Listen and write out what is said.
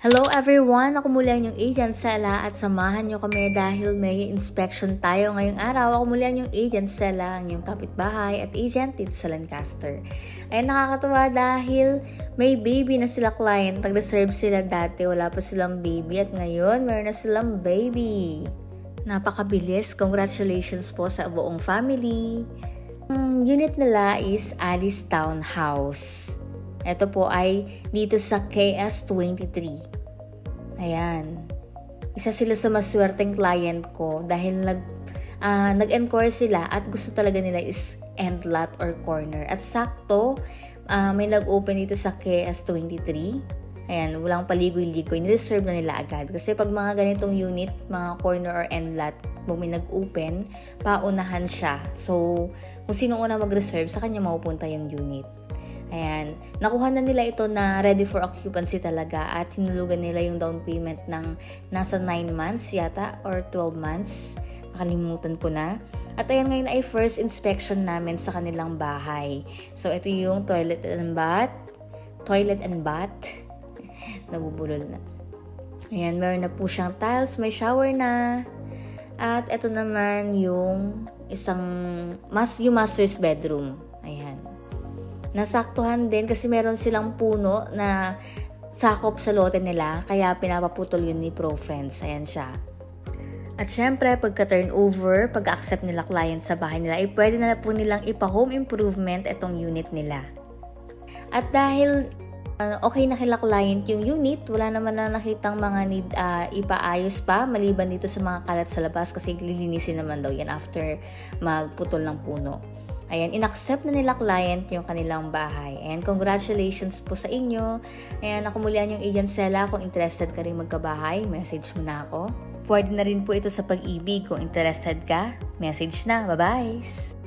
Hello everyone! Ako muli ang inyong agent Sela at samahan nyo kami dahil may inspection tayo ngayong araw. Ako muli ang inyong agent Sela, ang inyong kapitbahay at agent dito sa Lancaster. Ay nakakatuwa dahil may baby na sila client. Nag-reserve sila dati, wala pa silang baby at ngayon meron na silang baby. Napakabilis, congratulations po sa buong family. Ang unit nila is Alice Townhouse. Ito po ay dito sa KS23. Ayan. Isa sila sa maswerteng client ko dahil nag-enquire sila at gusto talaga nila is end lot or corner. At sakto, may nag-open dito sa KS23. Ayan, walang paligoy-ligoy. Nireserve na nila agad. Kasi pag mga ganitong unit, mga corner or end lot, pag may nag-open, paunahan siya. So, kung sino una mag-reserve, sa kanya mapupunta yung unit. Ayan, nakuha na nila ito na ready for occupancy talaga at hinulugan nila yung down payment ng nasa 9 months yata or 12 months. Nakalimutan ko na. At ayan, ngayon ay first inspection namin sa kanilang bahay. So, ito yung toilet and bath. Nabubulol na. Ayan, meron na po siyang tiles, may shower na. At ito naman yung yung master's bedroom. Ayan. Nasaktuhan din kasi meron silang puno na sakop sa lote nila kaya pinapaputol yun ni Pro Friends. Ayan siya. At syempre, pagka-turnover, pag-accept nila client sa bahay nila, ay pwede na po nilang ipa-home improvement itong unit nila. At dahil okay na kila client yung unit, wala naman na nakitang mga need ipaayos pa maliban dito sa mga kalat sa labas kasi lilinisin naman daw yan after magputol ng puno. Ayan, inaccept na nila client yung kanilang bahay. And congratulations po sa inyo. Ayan, ako muli yung agent Sela. Kung interested ka rin magkabahay, message mo na ako. Pwede na rin po ito sa Pag-ibig. Kung interested ka, message na. Bye-bye!